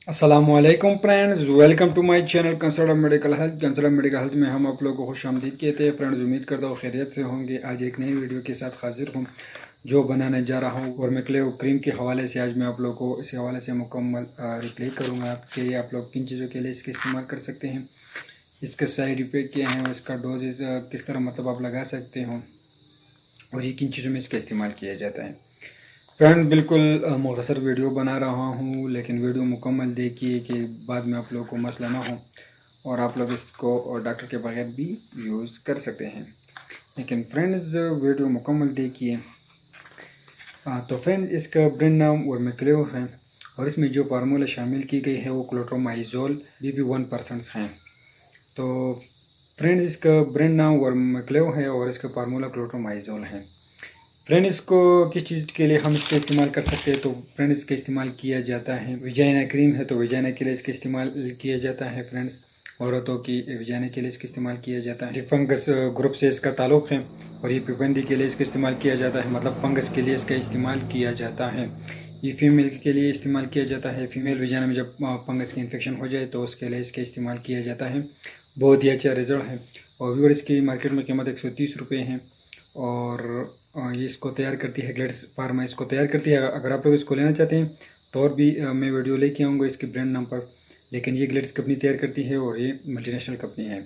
अस्सलामुअलैकुम friends, welcome to my channel consult medical health. Consult medical health में हम आप लोगों को खुश आमदीद कहते हैं। फ्रेंड्स, उम्मीद करता हूँ खैरियत से होंगे। आज एक नई वीडियो के साथ हाजिर हूँ जो बनाने जा रहा हूँ और मैक्लेव क्रीम के हवाले से आज मैं आप लोगों को इस हवाले से मुकम्मल रिप्लाई करूँगा कि आप लोग किन चीज़ों के लिए इसका इस्तेमाल कर सकते हैं, इसका साइड इफ़ेक्ट क्या है और इसका डोजेज किस तरह मतलब आप लगा सकते हो और ये किन चीज़ों में इसका इस्तेमाल किया जाता है। फ्रेंड, बिल्कुल मुख्तसर वीडियो बना रहा हूँ, लेकिन वीडियो मुकम्मल देखिए कि बाद में आप लोगों को मसला ना हो और आप लोग इसको डॉक्टर के बगैर भी यूज़ कर सकते हैं। लेकिन फ्रेंड्स, वीडियो मुकम्मल देखिए। तो फ्रेंड्स, इसका ब्रांड नाम वर्मिक्लेव है और इसमें जो फार्मूला शामिल की गई है वो क्लोट्रोमाइजोल BB1% हैं। तो फ्रेंड्स, इसका ब्रांड नाम वर्मिक्लेव है और इसका फार्मूला क्लोट्रोमाइजोल है। फ्रेंड, इसको किस चीज़ के लिए हम इसका इस्तेमाल कर सकते हैं? तो फ्रेंड, इसका इस्तेमाल किया जाता है, विजाइना क्रीम है तो विजाइना के लिए इसका इस्तेमाल किया जाता है। फ्रेंड्स, औरतों की विजाइना के लिए इसका इस्तेमाल किया जाता है। फंगस ग्रुप से इसका ताल्लुक़ है और ये पिबंदी के लिए इसका इस्तेमाल किया जाता है, मतलब फंगस के लिए इसका इस्तेमाल किया जाता है। ये फीमेल के लिए इस्तेमाल किया जाता है। फीमेल विजाइना में जब फंगस की इन्फेक्शन हो जाए तो उसके लिए इसका इस्तेमाल किया जाता है। बहुत ही अच्छा रिजल्ट है और व्यूअर इसकी मार्केट में कीमत 130 रुपये है और ये इसको तैयार करती है ग्लेड्स फार्मा, इसको तैयार करती है। अगर आप लोग इसको लेना चाहते हैं तो और भी मैं वीडियो लेके आऊँगा इसके ब्रांड नाम पर, लेकिन ये ग्लेड्स कंपनी तैयार करती है और ये मल्टीनेशनल कंपनी है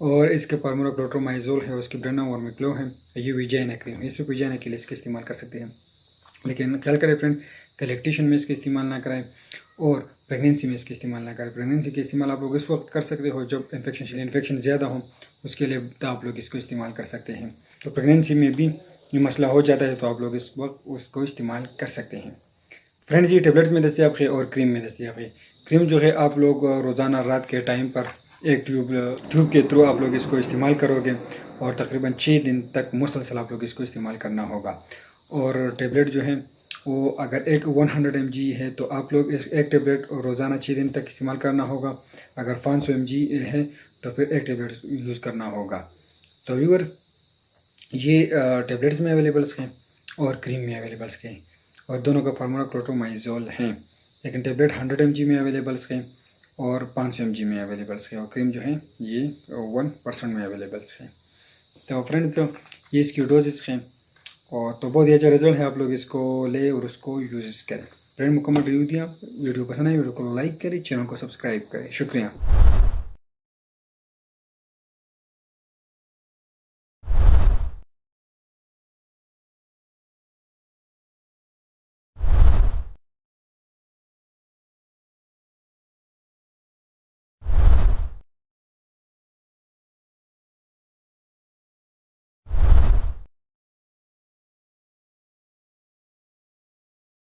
और इसके फार्मूला क्लोट्रोमाइजोल है और उसके ब्रांड नाम वर्मिक्लेव है। ये विजाइना क्रीम, इस विजाइना के लिए इसका इस्तेमाल कर सकते हैं, लेकिन ख्याल करें फ्रेंड कि लैक्टेशन में इसका इस्तेमाल ना कराएं और प्रेगनेंसी में इसका इस्तेमाल ना करें। प्रेगनेंसी का इस्तेमाल आप लोग इस वक्त कर सकते हो जब इन्फेक्शन ज़्यादा हो, उसके लिए तो आप लोग इसको इस्तेमाल कर सकते हैं। तो प्रेगनेंसी में भी ये मसला हो जाता है तो आप लोग इस वक्त उसको इस्तेमाल कर सकते हैं। फ्रेंड्स, ये टेबलेट में दस्तियाब है और क्रीम में दस्तियाब है। क्रीम जो है आप लोग रोज़ाना रात के टाइम पर एक ट्यूब के थ्रू आप लोग इसको इस्तेमाल करोगे और तकरीबन 6 दिन तक मुसलसल आप लोग इसको इस्तेमाल करना होगा। और टेबलेट जो है वो अगर एक 100 mg है तो आप लोग इस एक टेबलेट रोज़ाना 6 दिन तक इस्तेमाल करना होगा। अगर 500 mg है तो फिर एक टेबलेट यूज़ करना होगा। तो व्यूअर, ये टेबलेट्स में अवेलेबल्स हैं और क्रीम में अवेलेबल्स हैं और दोनों का फार्मूला क्लोट्रोमाइजोल है, लेकिन टेबलेट 100 mg में अवेलेबल्स हैं और 500 mg में अवेलेबल्स है और क्रीम जो है ये 1% में अवेलेबल्स है। तो फ्रेंड्स, ये इसकी डोजेस हैं और तो बहुत ही अच्छा रिजल्ट है। आप लोग इसको ले और उसको यूज़ करें। फ्रेंड, मुकम्मल रिव्यू दिया। वीडियो पसंद आई वीडियो को लाइक करें, चैनल को सब्सक्राइब करें। शुक्रिया।